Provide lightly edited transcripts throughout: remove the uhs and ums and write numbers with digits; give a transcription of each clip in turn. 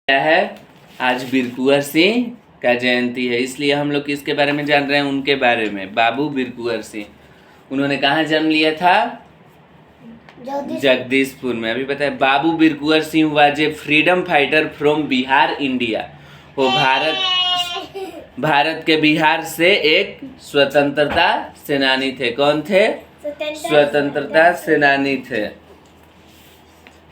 क्या है, आज बीर कुंवर सिंह का जयंती है, इसलिए हम लोग किसके बारे में जान रहे हैं, उनके बारे में। बाबू बीर कुंवर सिंह, उन्होंने कहाँ जन्म लिया था? जगदीशपुर में। अभी बताए, Babu Bir Kunwar Singh was a freedom fighter from Bihar India. वो भारत के बिहार से एक स्वतंत्रता सेनानी थे। कौन थे? स्वतंत्रता सेनानी थे।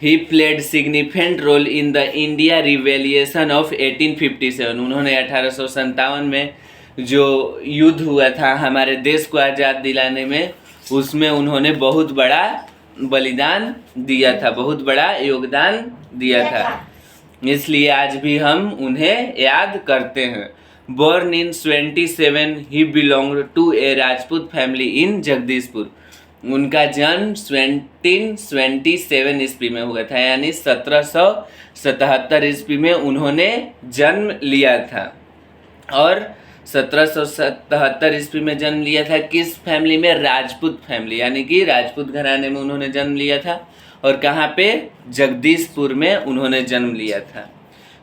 He played significant role in the India Revolution of 1857। उन्होंने 1857 में जो युद्ध हुआ था हमारे देश को आज़ाद दिलाने में, उसमें उन्होंने बहुत बड़ा बलिदान दिया था, बहुत बड़ा योगदान दिया था, इसलिए आज भी हम उन्हें याद करते हैं। Born in 27, he belonged to a Rajput family in Jagdishpur. उनका जन्म 1727 ईस्वी में हुआ था, यानी 1777 ईस्वी में उन्होंने जन्म लिया था। और 1777 ईस्वी में जन्म लिया था किस फैमिली में? राजपूत फैमिली, यानी कि राजपूत घराने में उन्होंने जन्म लिया था। और कहाँ पे? जगदीशपुर में उन्होंने जन्म लिया था।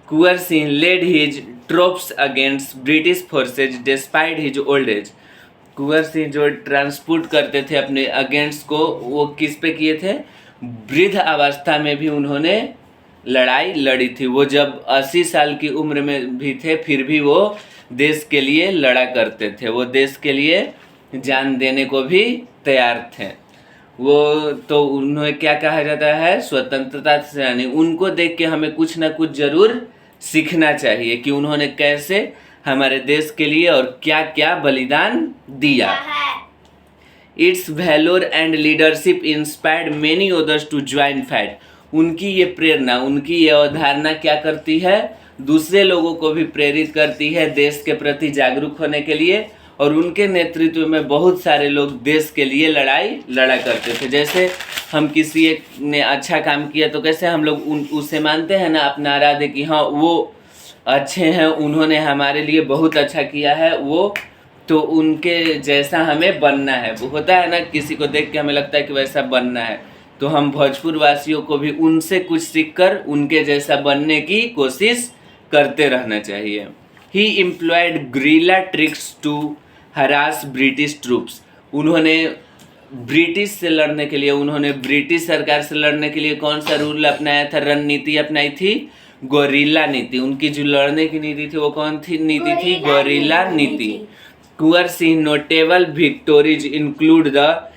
Kunwar Singh led his troops against British forces despite his old age. Kunwar Singh जो ट्रांसपोर्ट करते थे अपने अगेंस्ट को, वो किस पे किए थे? वृद्ध अवस्था में भी उन्होंने लड़ाई लड़ी थी। वो जब 80 साल की उम्र में भी थे, फिर भी वो देश के लिए लड़ा करते थे। वो देश के लिए जान देने को भी तैयार थे। वो तो उन्हें क्या कहा जाता है? स्वतंत्रता सेनानी। उनको देख के हमें कुछ ना कुछ जरूर सीखना चाहिए कि उन्होंने कैसे हमारे देश के लिए और क्या क्या बलिदान दिया। Its valour and leadership inspired many others to join fight. उनकी ये प्रेरणा, उनकी ये अवधारणा क्या करती है? दूसरे लोगों को भी प्रेरित करती है देश के प्रति जागरूक होने के लिए। और उनके नेतृत्व में बहुत सारे लोग देश के लिए लड़ाई लड़ा करते थे। जैसे हम किसी एक ने अच्छा काम किया तो कैसे हम लोग उसे मानते हैं ना, अपना आराध्य कि हाँ वो अच्छे हैं, उन्होंने हमारे लिए बहुत अच्छा किया है, वो तो उनके जैसा हमें बनना है। वो होता है ना, किसी को देख के हमें लगता है कि वैसा बनना है, तो हम भोजपुर वासियों को भी उनसे कुछ सीखकर उनके जैसा बनने की कोशिश करते रहना चाहिए। He employed guerrilla tricks to harass British troops. उन्होंने ब्रिटिश से लड़ने के लिए, उन्होंने ब्रिटिश सरकार से लड़ने के लिए कौन सा रूल अपनाया था? रणनीति अपनाई थी, गोरिल्ला नीति। उनकी जो लड़ने की नीति थी वो कौन सी नीति थी? गोरिल्ला नीति। Kunwar Singh notable victories include the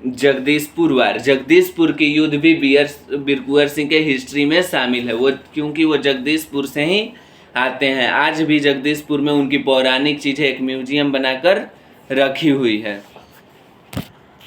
Jagdishpur war. Jagdishpur की युद्ध भी बीर कुंवर सिंह के हिस्ट्री में शामिल है। वो क्योंकि वो जगदीशपुर से ही आते हैं। आज भी जगदीशपुर में उनकी पौराणिक चीज़ें एक म्यूजियम बनाकर रखी हुई है।